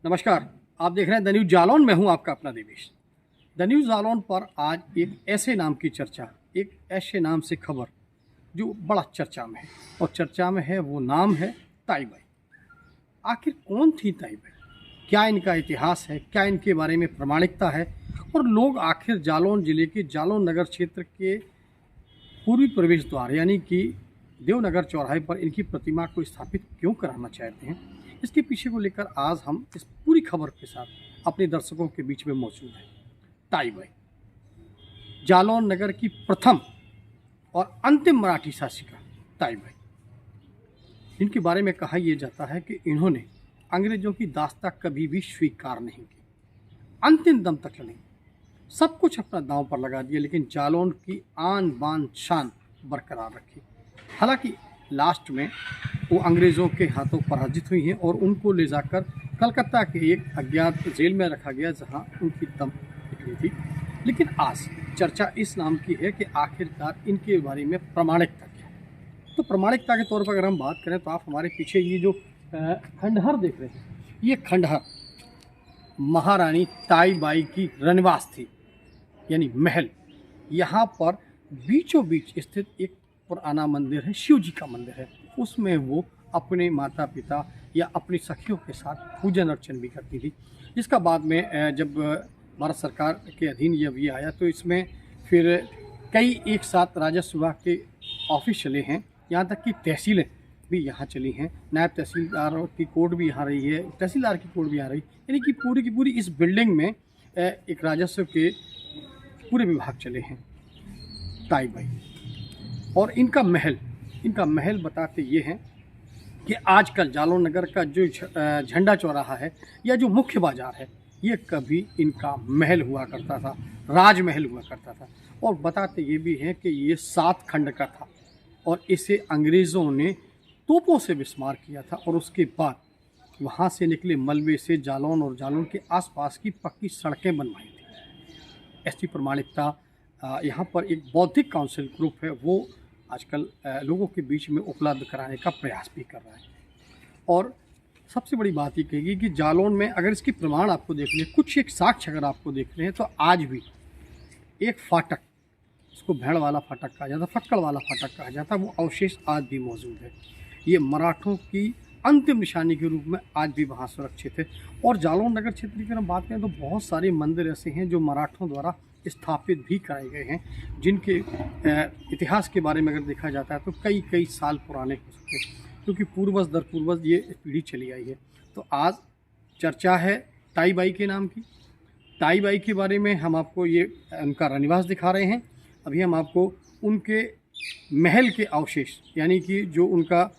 नमस्कार, आप देख रहे हैं द न्यूज़ जालौन। मैं हूं आपका अपना देवेश। द न्यूज़ जालौन पर आज एक ऐसे नाम की चर्चा, एक ऐसे नाम से खबर जो बड़ा चर्चा में है, और चर्चा में है वो नाम है ताईबाई। आखिर कौन थी ताईबाई? क्या इनका इतिहास है? क्या इनके बारे में प्रामाणिकता है? और लोग आखिर जालौन जिले के जालौन नगर क्षेत्र के पूर्वी प्रवेश द्वार यानी कि देवनगर चौराहे पर इनकी प्रतिमा को स्थापित क्यों कराना चाहते हैं, इसके पीछे को लेकर आज हम इस पूरी खबर के साथ अपने दर्शकों के बीच में मौजूद हैं। ताईबाई जालौन नगर की प्रथम और अंतिम मराठी शासिका ताईबाई। इनके बारे में कहा यह जाता है कि इन्होंने अंग्रेजों की दास्ता कभी भी स्वीकार नहीं की, अंतिम दम तक लड़ी, सब कुछ अपना दांव पर लगा दिया, लेकिन जालौन की आन बान शान बरकरार रखी। हालांकि लास्ट में वो अंग्रेज़ों के हाथों पराजित हुई हैं और उनको ले जाकर कलकत्ता के एक अज्ञात जेल में रखा गया, जहां उनकी दम निकली थी। लेकिन आज चर्चा इस नाम की है कि आखिरकार इनके बारे में प्रामाणिकता क्या है। तो प्रामाणिकता के तौर पर अगर हम बात करें तो आप हमारे पीछे ये जो खंडहर देख रहे हैं, ये खंडहर महारानी ताईबाई की रनिवास थी, यानी महल। यहाँ पर बीचों बीच स्थित एक पुराना मंदिर है, शिव जी का मंदिर है। उसमें वो अपने माता पिता या अपनी सखियों के साथ पूजन अर्चन भी करती थी, जिसका बाद में जब भारत सरकार के अधीन ये आया तो इसमें फिर कई एक साथ राजस्व विभाग के ऑफिस चले हैं, यहाँ तक कि तहसीलें भी यहाँ चली हैं। नायब तहसीलदार की कोर्ट भी यहाँ रही है, तहसीलदार की कोर्ट भी यहाँ रही, यानी कि पूरी की पूरी इस बिल्डिंग में एक राजस्व के पूरे विभाग चले हैं। ताईबाई और इनका महल बताते ये हैं कि आजकल जालौन नगर का जो झंडा चौराहा है या जो मुख्य बाज़ार है, ये कभी इनका महल हुआ करता था, राजमहल हुआ करता था। और बताते ये भी हैं कि ये 7 खंड का था और इसे अंग्रेज़ों ने तोपों से विस्मार किया था, और उसके बाद वहाँ से निकले मलबे से जालौन और जालौन के आसपास की पक्की सड़कें बनवाई थी। ऐसी प्रमाणिकता यहाँ पर एक बौद्धिक काउंसिल ग्रुप है, वो आजकल लोगों के बीच में उपलब्ध कराने का प्रयास भी कर रहा है। और सबसे बड़ी बात ये कहेगी कि जालौन में अगर इसकी प्रमाण आपको देखने, कुछ एक साक्ष्य अगर आपको देख रहे हैं, तो आज भी एक फाटक, इसको भेड़ वाला फाटक कहा जाता, फक्कड़ वाला फाटक कहा जाता, वो अवशेष आज भी मौजूद है। ये मराठों की अंतिम निशानी के रूप में आज भी वहाँ सुरक्षित है। और जालौन नगर क्षेत्र की अगर हम बात करें तो बहुत सारे मंदिर ऐसे हैं जो मराठों द्वारा स्थापित भी कराए गए हैं, जिनके इतिहास के बारे में अगर देखा जाता है तो कई कई साल पुराने हो सकते हैं, क्योंकि पूर्वज दर पूर्वज ये पीढ़ी चली आई है। तो आज चर्चा है ताईबाई के नाम की। ताईबाई के बारे में हम आपको ये उनका रनिवास दिखा रहे हैं। अभी हम आपको उनके महल के अवशेष, यानी कि जो उनका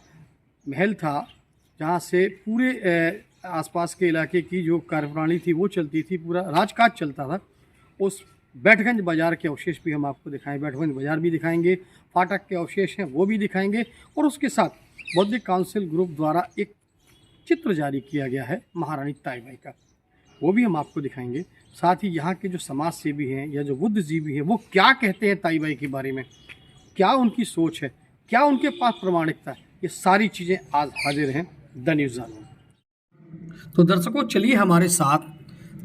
महल था जहाँ से पूरे आसपास के इलाके की जो कार्यप्रणाली थी वो चलती थी, पूरा राजकाज चलता था, उस बैठगंज बाज़ार के अवशेष भी हम आपको दिखाएं, बैठगंज बाज़ार भी दिखाएंगे, फाटक के अवशेष हैं वो भी दिखाएंगे, और उसके साथ बौद्धिक काउंसिल ग्रुप द्वारा एक चित्र जारी किया गया है महारानी ताईबाई का, वो भी हम आपको दिखाएंगे। साथ ही यहाँ के जो समाज सेवी हैं या जो बुद्धिजीवी हैं वो क्या कहते हैं ताईबाई के बारे में, क्या उनकी सोच है, क्या उनके पास प्रामाणिकता है, ये सारी चीज़ें आज हाजिर हैं द न्यूज़ जालौन। तो दर्शकों, चलिए हमारे साथ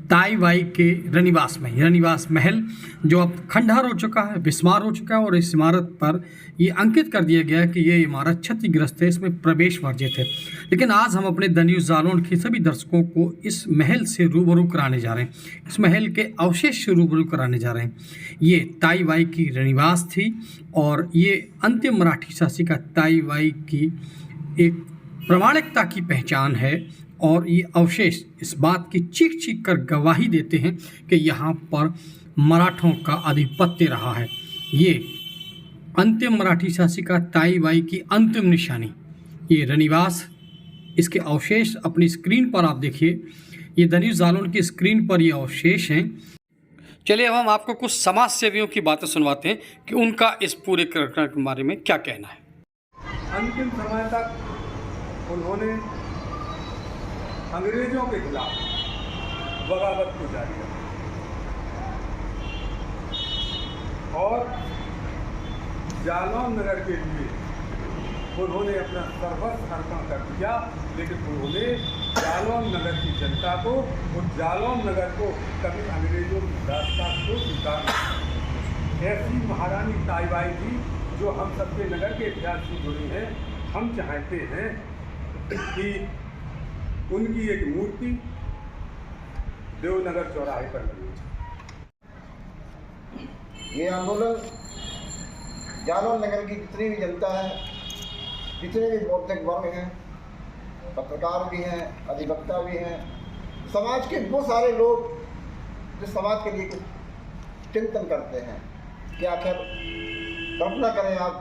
ताईबाई के रनिवास में, रनिवास महल जो अब खंडहर हो चुका है, विस्मार हो चुका है, और इस इमारत पर ये अंकित कर दिया गया है कि ये इमारत क्षतिग्रस्त है, इसमें प्रवेश वर्जित है। लेकिन आज हम अपने द न्यूज़ जालौन के सभी दर्शकों को इस महल से रूबरू कराने जा रहे हैं, इस महल के अवशेष से रूबरू कराने जा रहे हैं। ये ताईबाई की रनिवास थी और ये अंतिम मराठी शासिका ताईबाई की एक प्रामाणिकता की पहचान है। और ये अवशेष इस बात की चीख चीख कर गवाही देते हैं कि यहाँ पर मराठों का आधिपत्य रहा है। ये अंतिम मराठी शासिका ताईबाई की अंतिम निशानी, ये रनिवास, इसके अवशेष अपनी स्क्रीन पर आप देखिए, ये द न्यूज़ जालौन की स्क्रीन पर ये अवशेष हैं। चलिए अब हम आपको कुछ समाज सेवियों की बातें सुनवाते हैं कि उनका इस पूरे कार्यक्रम के बारे में क्या कहना है। अंतिम समय तक उन्होंने अंग्रेजों के खिलाफ बगावत को जारी रखा और जालौन नगर के लिए उन्होंने अपना सर्वस्व अर्पण कर दिया, लेकिन उन्होंने जालौन नगर की जनता को, उस जालौन नगर को कभी अंग्रेजों की दास्तां को स्वीकार नहीं। ऐसी महारानी ताईबाई थी जो हम सबके नगर के इतिहास से जुड़ी हैं। हम चाहते हैं कि उनकी एक मूर्ति देवनगर चौराहे पर लगी। ये आंदोलन जालौन नगर की जितनी भी जनता है, जितने भी बौद्धिक वर्ग हैं, पत्रकार भी हैं, अधिवक्ता भी हैं, समाज के वो सारे लोग जो समाज के लिए कुछ चिंतन करते हैं कि आखिर कल्पना करें आप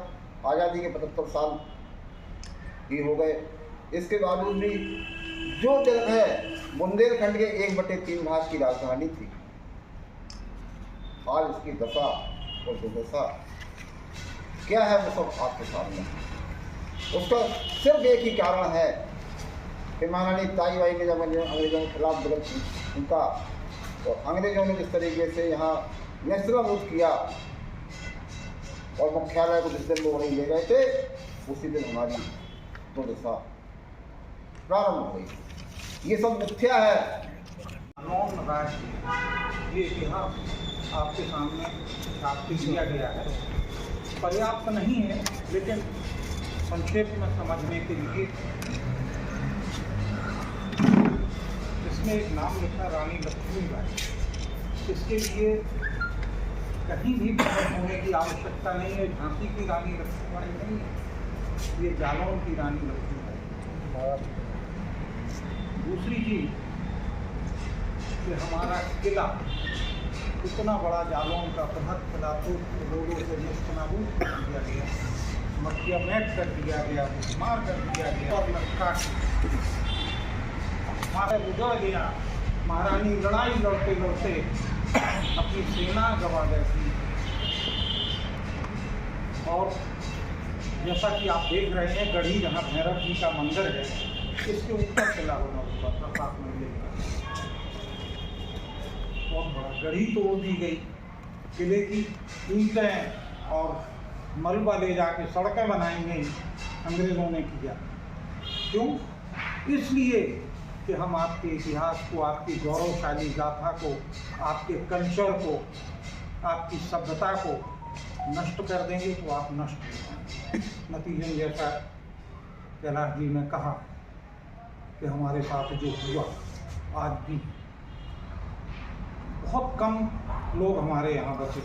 आज़ादी के 75 साल ही हो गए, इसके बावजूद भी जो जगह है बुंदेलखंड के 1/3 भाग की राजधानी थी, आज इसकी दशा और दुर्दशा क्या है वो सब आपके सामने है। उसका सिर्फ एक ही कारण है कि महारानी ताईबाई ने जब अंग्रेजों के खिलाफ विरोध उनका, तो अंग्रेजों ने जिस तरीके से यहाँ नेस्तनाबूद किया और मुख्यालय को जिस दिन वो वहीं ले गए थे, उसी दिन हमारी दुर्दशा प्रारंभ हुई। ये सब मिथ्या है। जालौन राज्य ये इतिहास आपके सामने स्थापित किया गया है, पर्याप्त नहीं है, लेकिन संक्षेप में समझने के लिए इसमें एक नाम लिखा रानी लक्ष्मीबाई। इसके लिए कहीं भी बहस होने की आवश्यकता नहीं है। झांसी की रानी लक्ष्मीबाई नहीं है, ये जालौन की रानी लक्ष्मीबाई। दूसरी चीज कि हमारा किला इतना बड़ा जालौन का बृहद किला तो लोगों से नेस्तनाबूद कर दिया गया, मक्खिया मैट कर दिया गया, मार कर दिया गया और लटका हमारा उजड़ गया। महारानी लड़ाई लड़ते लड़ते अपनी सेना गंवा बैठी। और जैसा कि आप देख रहे हैं, गढ़ी जहाँ भैरव जी का मंदिर है, इसके ऊपर किला बना हुआ था 7 मंजिल का, बहुत बड़ा। गढ़ी तोड़ दी गई, किले की ईंटें और मलबा ले जाके सड़कें बनाई गई, अंग्रेजों ने किया। क्यों? इसलिए कि हम आपके इतिहास को, आपकी गौरवशाली गाथा को, आपके कल्चर को, आपकी सभ्यता को नष्ट कर देंगे तो आप नष्ट हो जाएंगे। नतीजन जैसा कैलाश जी ने कहा कि हमारे साथ जो हुआ, आज भी बहुत कम लोग हमारे यहाँ बचे।